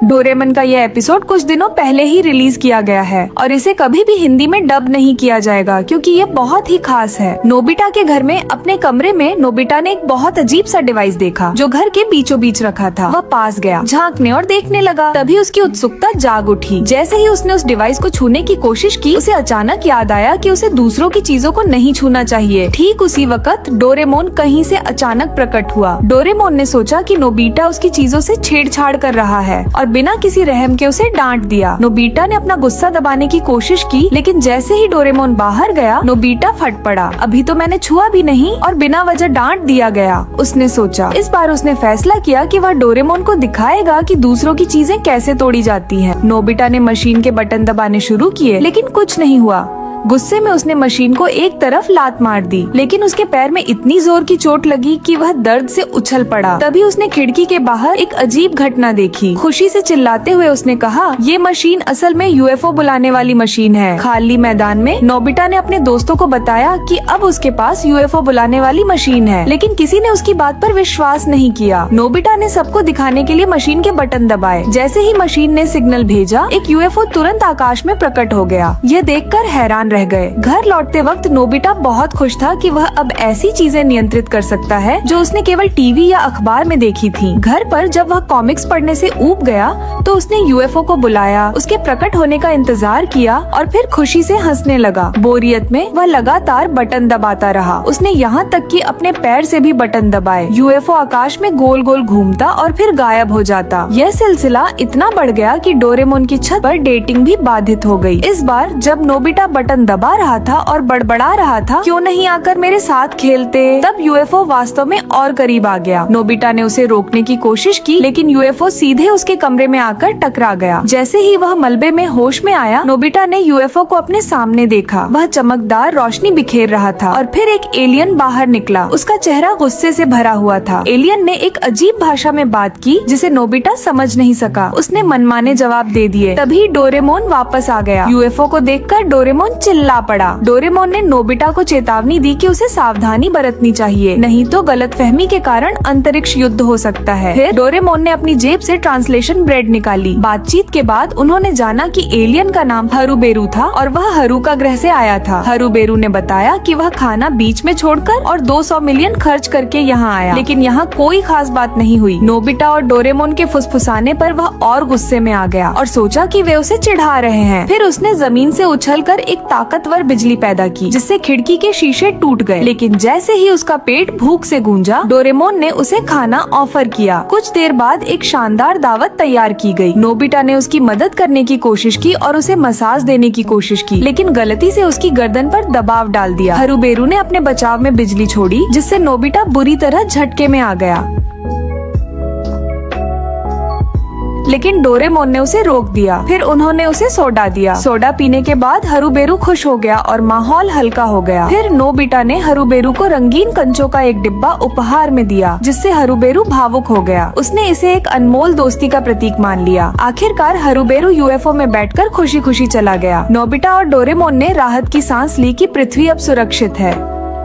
Doraemon का ये episode कुछ दिनों पहले ही रिलीज किया गया है और इसे कभी भी हिंदी में डब नहीं किया जाएगा क्योंकि ये बहुत ही खास है। नोबिता के घर में अपने कमरे में नोबिता ने एक बहुत अजीब सा डिवाइस देखा जो घर के बीचों बीच रखा था। वह पास गया, झांकने और देखने लगा। तभी उसकी उत्सुकता जाग उठी। जैसे ही उसने उस डिवाइस को छूने की कोशिश की, उसे अचानक याद आया कि उसे दूसरों की चीजों को नहीं छूना चाहिए। ठीक उसी वक्त डोरेमोन कहीं से अचानक प्रकट हुआ। डोरेमोन ने सोचा कि नोबिता उसकी चीजों से छेड़छाड़ कर रहा है और बिना किसी रहम के उसे डांट दिया। नोबिता ने अपना गुस्सा दबाने की कोशिश की, लेकिन जैसे ही डोरेमोन बाहर गया, नोबिता फट पड़ा। अभी तो मैंने छुआ भी नहीं और बिना वजह डांट दिया गया, उसने सोचा। इस बार उसने फैसला किया कि वह डोरेमोन को दिखाएगा कि दूसरों की चीजें कैसे तोड़ी जाती हैं। नोबिता ने मशीन के बटन दबाने शुरू किए, लेकिन कुछ नहीं हुआ। गुस्से में उसने मशीन को एक तरफ लात मार दी, लेकिन उसके पैर में इतनी जोर की चोट लगी कि वह दर्द से उछल पड़ा। तभी उसने खिड़की के बाहर एक अजीब घटना देखी। खुशी से चिल्लाते हुए उसने कहा, ये मशीन असल में यूएफओ बुलाने वाली मशीन है। खाली मैदान में नोबिता ने अपने दोस्तों को बताया कि अब उसके पास यूएफओ बुलाने वाली मशीन है, लेकिन किसी ने उसकी बात पर विश्वास नहीं किया। नोबिता ने सबको दिखाने के लिए मशीन के बटन दबाए। जैसे ही मशीन ने सिग्नल भेजा, एक यूएफओ तुरंत आकाश में प्रकट हो गया। यह देखकर हैरान रह गए। घर लौटते वक्त नोबिता बहुत खुश था कि वह अब ऐसी चीजें नियंत्रित कर सकता है जो उसने केवल टीवी या अखबार में देखी थी। घर पर जब वह कॉमिक्स पढ़ने से ऊब गया तो उसने यूएफओ को बुलाया, उसके प्रकट होने का इंतजार किया और फिर खुशी से हंसने लगा। बोरियत में वह लगातार बटन दबाता रहा। उसने यहाँ तक कि अपने पैर से भी बटन दबाए। यूएफओ आकाश में गोल गोल घूमता और फिर गायब हो जाता। यह सिलसिला इतना बढ़ गया कि डोरेमोन की छत पर डेटिंग भी बाधित हो गई। इस बार जब नोबिता बटन दबा रहा था और बड़बड़ा रहा था, क्यों नहीं आकर मेरे साथ खेलते, तब यूएफओ वास्तव में और करीब आ गया। नोबिता ने उसे रोकने की कोशिश की, लेकिन यूएफओ सीधे उसके कमरे में आकर टकरा गया। जैसे ही वह मलबे में होश में आया, नोबिता ने यूएफओ को अपने सामने देखा। वह चमकदार रोशनी बिखेर रहा था और फिर एक एलियन बाहर निकला। उसका चेहरा गुस्से से भरा हुआ था। एलियन ने एक अजीब भाषा में बात की जिसे नोबिता समझ नहीं सका। उसने मनमाने जवाब दे दिए। तभी डोरेमोन वापस आ गया। यूएफओ को देखकर डोरेमोन चिल्ला पड़ा। डोरेमोन ने नोबिता को चेतावनी दी कि उसे सावधानी बरतनी चाहिए, नहीं तो गलतफहमी के कारण अंतरिक्ष युद्ध हो सकता है। फिर डोरेमोन ने अपनी जेब से ट्रांसलेशन ब्रेड निकाली। बातचीत के बाद उन्होंने जाना कि एलियन का नाम हरूबेरू था और वह हरूका ग्रह से आया था। हरूबेरू ने बताया कि वह खाना बीच में छोड़कर और 200 मिलियन खर्च करके यहाँ आया, लेकिन यहाँ कोई खास बात नहीं हुई। नोबिता और डोरेमोन के फुसफुसाने पर वह और गुस्से में आ गया और सोचा कि वे उसे चिढ़ा रहे हैं। फिर उसने जमीन से उछलकर एक ताकतवर बिजली पैदा की, जिससे खिड़की के शीशे टूट गए। लेकिन जैसे ही उसका पेट भूख से गूंजा, डोरेमोन ने उसे खाना ऑफर किया। कुछ देर बाद एक शानदार दावत तैयार की गई। नोबिता ने उसकी मदद करने की कोशिश की और उसे मसाज देने की कोशिश की, लेकिन गलती से उसकी गर्दन पर दबाव डाल दिया। हरूबेरू ने अपने बचाव में बिजली छोड़ी, जिससे नोबिता बुरी तरह झटके में आ गया, लेकिन डोरेमोन ने उसे रोक दिया। फिर उन्होंने उसे सोडा दिया। सोडा पीने के बाद हरूबेरू खुश हो गया और माहौल हल्का हो गया। फिर नोबिता ने हरूबेरू को रंगीन कंचों का एक डिब्बा उपहार में दिया, जिससे हरूबेरू भावुक हो गया। उसने इसे एक अनमोल दोस्ती का प्रतीक मान लिया। आखिरकार हरूबेरू यूएफओ में बैठकर खुशी खुशी चला गया। नोबिता और डोरेमोन ने राहत की सांस ली कि पृथ्वी अब सुरक्षित है।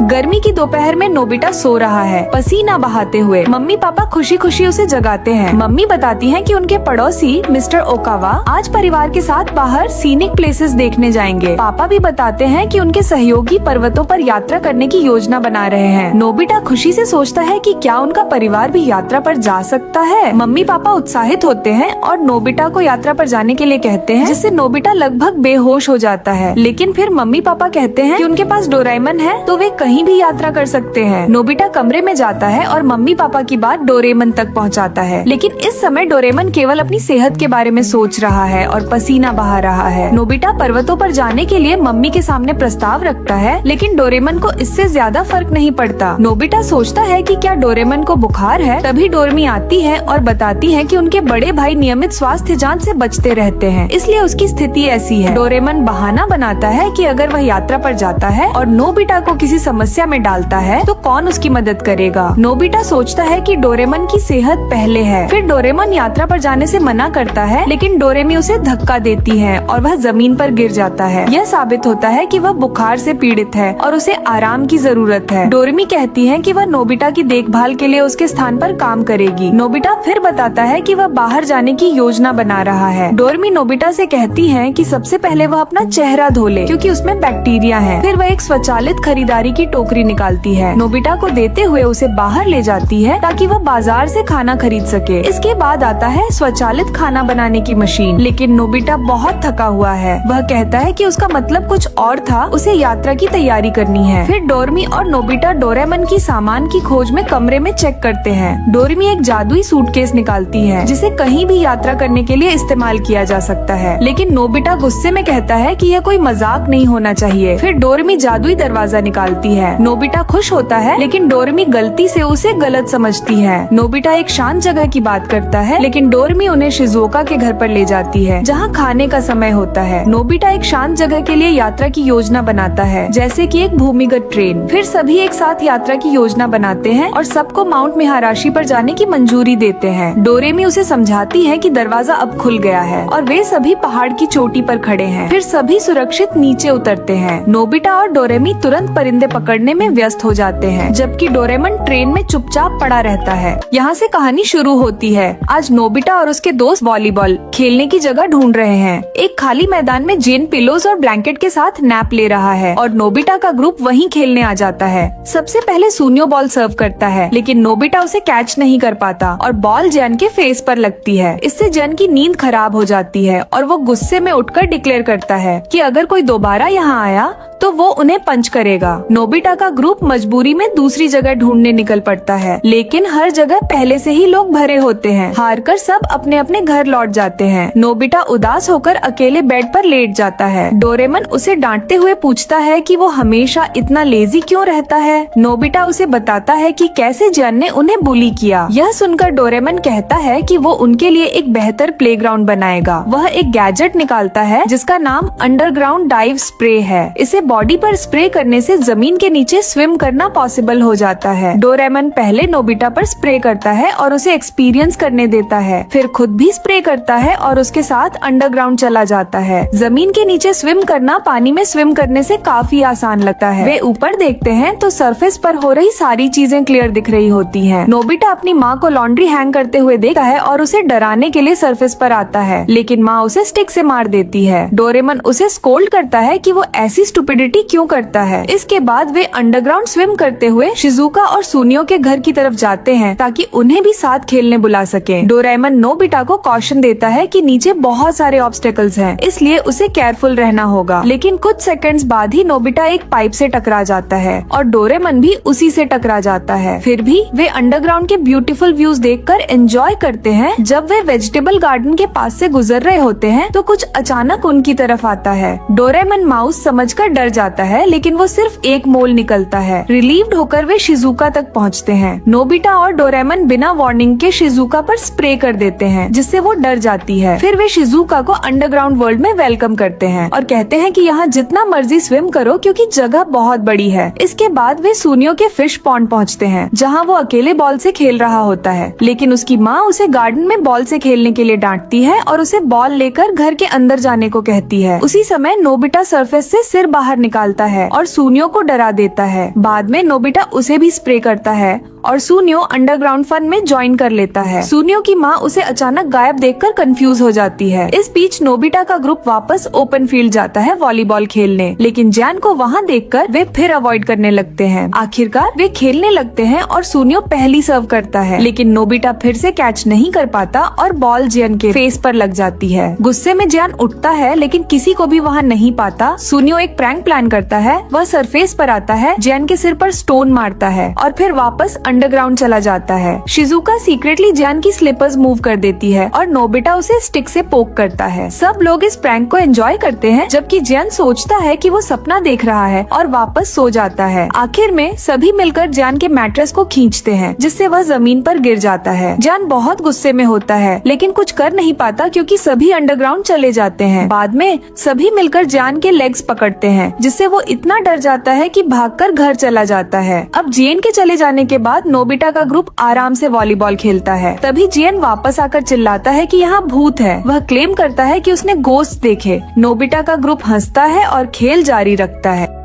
गर्मी की दोपहर में नोबिता सो रहा है, पसीना बहाते हुए। मम्मी पापा खुशी खुशी उसे जगाते हैं। मम्मी बताती हैं कि उनके पड़ोसी मिस्टर ओकावा आज परिवार के साथ बाहर सीनिक प्लेसेस देखने जाएंगे। पापा भी बताते हैं कि उनके सहयोगी पर्वतों पर यात्रा करने की योजना बना रहे हैं। नोबिता खुशी से सोचता है कि क्या उनका परिवार भी यात्रा पर जा सकता है। मम्मी पापा उत्साहित होते हैं और नोबिता को यात्रा पर जाने के लिए कहते हैं, जिससे नोबिता लगभग बेहोश हो जाता है। लेकिन फिर मम्मी पापा कहते हैं कि उनके पास डोरेमन है, तो वे कहीं भी यात्रा कर सकते हैं। नोबिता कमरे में जाता है और मम्मी पापा की बात डोरेमन तक पहुंचाता है, लेकिन इस समय डोरेमन केवल अपनी सेहत के बारे में सोच रहा है और पसीना बहा रहा है। नोबिता पर्वतों पर जाने के लिए मम्मी के सामने प्रस्ताव रखता है, लेकिन डोरेमन को इससे ज्यादा फर्क नहीं पड़ता। नोबिता सोचता है कि क्या डोरेमन को बुखार है। तभी डोरमी आती है और बताती है कि उनके बड़े भाई नियमित स्वास्थ्य जांच से बचते रहते हैं, इसलिए उसकी स्थिति ऐसी है। डोरेमन बहाना बनाता है कि अगर वह यात्रा पर जाता है और नोबिता को किसी समस्या में डालता है तो कौन उसकी मदद करेगा। नोबिता सोचता है कि डोरेमन की सेहत पहले है। फिर डोरेमन यात्रा पर जाने से मना करता है, लेकिन डोरेमी उसे धक्का देती है और वह जमीन पर गिर जाता है। यह साबित होता है कि वह बुखार से पीड़ित है और उसे आराम की जरूरत है। डोरेमी कहती है कि वह नोबिता की देखभाल के लिए उसके स्थान पर काम करेगी। नोबिता फिर बताता है कि वह बाहर जाने की योजना बना रहा है। डोरेमी नोबिता से कहती है कि सबसे पहले वह अपना चेहरा धो ले क्योंकि उसमें बैक्टीरिया है। फिर वह एक स्वचालित खरीदारी की टोकरी निकालती है, नोबिता को देते हुए उसे बाहर ले जाती है ताकि वह बाजार से खाना खरीद सके। इसके बाद आता है स्वचालित खाना बनाने की मशीन, लेकिन नोबिता बहुत थका हुआ है। वह कहता है कि उसका मतलब कुछ और था, उसे यात्रा की तैयारी करनी है। फिर डोरेमी और नोबिता डोरेमन की सामान की खोज में कमरे में चेक करते हैं। डोरेमी एक जादुई सूटकेस निकालती है जिसे कहीं भी यात्रा करने के लिए इस्तेमाल किया जा सकता है, लेकिन नोबिता गुस्से में कहता है कि यह कोई मजाक नहीं होना चाहिए। फिर डोरेमी जादुई दरवाजा निकालती है। नोबिता खुश होता है, लेकिन डोरेमी गलती से उसे गलत समझती है। नोबिता एक शांत जगह की बात करता है, लेकिन डोरेमी उन्हें शिजुओका के घर पर ले जाती है जहाँ खाने का समय होता है। नोबिता एक शांत जगह के लिए यात्रा की योजना बनाता है, जैसे कि एक भूमिगत ट्रेन। फिर सभी एक साथ यात्रा की योजना बनाते हैं और सबको माउंट मिहाराशी पर जाने की मंजूरी देते हैं। डोरेमी उसे समझाती है कि दरवाजा अब खुल गया है और वे सभी पहाड़ की चोटी पर खड़े हैं। फिर सभी सुरक्षित नीचे उतरते हैं। नोबिता और डोरेमी तुरंत परिंदे पकड़ने में व्यस्त हो जाते हैं, जबकि डोरेमन ट्रेन में चुपचाप पड़ा रहता है। यहाँ से कहानी शुरू होती है। आज नोबिता और उसके दोस्त वॉलीबॉल खेलने की जगह ढूंढ रहे हैं। एक खाली मैदान में जेन पिलोज और ब्लैंकेट के साथ नैप ले रहा है और नोबिता का ग्रुप वहीं खेलने आ जाता है। सबसे पहले सुनियो बॉल सर्व करता है, लेकिन नोबिता उसे कैच नहीं कर पाता और बॉल जेन के फेस पर लगती है। इससे जेन की नींद खराब हो जाती है और वो गुस्से में उठकर डिक्लेयर करता है कि अगर कोई दोबारा यहाँ आया तो वो उन्हें पंच करेगा। नोबिता का ग्रुप मजबूरी में दूसरी जगह ढूंढने निकल पड़ता है, लेकिन हर जगह पहले से ही लोग भरे होते हैं। हारकर सब अपने अपने घर लौट जाते हैं। नोबिता उदास होकर अकेले बेड पर लेट जाता है। डोरेमन उसे डांटते हुए पूछता है कि वो हमेशा इतना लेजी क्यों रहता है। नोबिता उसे बताता है कि कैसे जेन ने उन्हें बुली किया। यह सुनकर डोरेमन कहता है कि वो उनके लिए एक बेहतर प्लेग्राउंड बनाएगा। वह एक गैजेट निकालता है जिसका नाम अंडरग्राउंड डाइव स्प्रे है। इसे बॉडी पर स्प्रे करने से जमीन के नीचे स्विम करना पॉसिबल हो जाता है। डोरेमन पहले नोबिता पर स्प्रे करता है और उसे एक्सपीरियंस करने देता है, फिर खुद भी स्प्रे करता है और उसके साथ अंडरग्राउंड चला जाता है। जमीन के नीचे स्विम करना पानी में स्विम करने से काफी आसान लगता है। वे ऊपर देखते हैं तो सरफेस पर हो रही सारी चीजें क्लियर दिख रही होती हैं। नोबिता अपनी माँ को लॉन्ड्री हैंग करते हुए देखता है और उसे डराने के लिए सरफेस पर आता है, लेकिन माँ उसे स्टिक से मार देती है। डोरेमन उसे स्कोल्ड करता है कि वो ऐसी स्टुपिडिटी क्यों करता है। इसके बाद वे अंडरग्राउंड स्विम करते हुए शिजुका और सुनियो के घर की तरफ जाते हैं ताकि उन्हें भी साथ खेलने बुला सके। डोरेमन नोबिता को कॉशन देता है कि नीचे बहुत सारे ऑब्स्टेकल्स हैं, इसलिए उसे केयरफुल रहना होगा। लेकिन कुछ सेकंड्स बाद ही नोबिता एक पाइप से टकरा जाता है और डोरेमन भी उसी से टकरा जाता है। फिर भी वे अंडरग्राउंड के ब्यूटीफुल व्यूज देखकर एंजॉय करते हैं। जब वे वेजिटेबल गार्डन के पास से गुजर रहे होते हैं तो कुछ अचानक उनकी तरफ आता है। डोरेमन माउस समझकर डर जाता है, लेकिन वो सिर्फ एक मोल निकलता है। रिलीव्ड होकर वे शिजुका तक पहुंचते हैं। नोबिता और डोरेमन बिना वार्निंग के शिजुका पर स्प्रे कर देते हैं, जिससे वो डर जाती है। फिर वे शिजुका को अंडरग्राउंड वर्ल्ड में वेलकम करते हैं और कहते हैं कि यहाँ जितना मर्जी स्विम करो क्योंकि जगह बहुत बड़ी है। इसके बाद वे सुनियो के फिश पॉन्ड पहुँचते हैं, जहाँ वो अकेले बॉल से खेल रहा होता है, लेकिन उसकी माँ उसे गार्डन में बॉल से खेलने के लिए डांटती है और उसे बॉल लेकर घर के अंदर जाने को कहती है। उसी समय नोबिता सरफेस से सिर बाहर निकालता है और सुनियो को डरा देता है। बाद में नोबिता उसे भी स्प्रे करता है और सुनियो अंडरग्राउंड फन में ज्वाइन कर लेता है। सुनियो की माँ उसे अचानक गायब देखकर कंफ्यूज हो जाती है। इस बीच नोबिता का ग्रुप वापस ओपन फील्ड जाता है वॉलीबॉल खेलने, लेकिन जैन को वहाँ देखकर वे फिर अवॉइड करने लगते हैं। आखिरकार वे खेलने लगते हैं और सुनियो पहली सर्व करता है, लेकिन नोबिता फिर से कैच नहीं कर पाता और बॉल जैन के फेस पर लग जाती है। गुस्से में जैन उठता है, लेकिन किसी को भी वहाँ नहीं पाता। सुनियो एक प्रैंक प्लान करता है। वह सरफेस पर आता है, जैन के सिर पर स्टोन मारता है और फिर वापस अंडरग्राउंड चला जाता है। शिजुका सीक्रेटली जियान की स्लीपर्स मूव कर देती है और नोबिता उसे स्टिक से पोक करता है। सब लोग इस प्रैंक को एंजॉय करते हैं, जबकि जियान सोचता है कि वो सपना देख रहा है और वापस सो जाता है। आखिर में सभी मिलकर जियान के मैट्रेस को खींचते हैं, जिससे वह जमीन पर गिर जाता है। जियान बहुत गुस्से में होता है, लेकिन कुछ कर नहीं पाता क्योंकि सभी अंडरग्राउंड चले जाते हैं। बाद में सभी मिलकर जियान के लेग्स पकड़ते हैं, जिससे वो इतना डर जाता है कि भागकर घर चला जाता है। अब जियन के चले जाने के बाद नोबिता का ग्रुप आराम से वॉलीबॉल खेलता है। तभी जियन वापस आकर चिल्लाता है कि यहाँ भूत है। वह क्लेम करता है कि उसने घोस्ट देखे। नोबिता का ग्रुप हंसता है और खेल जारी रखता है।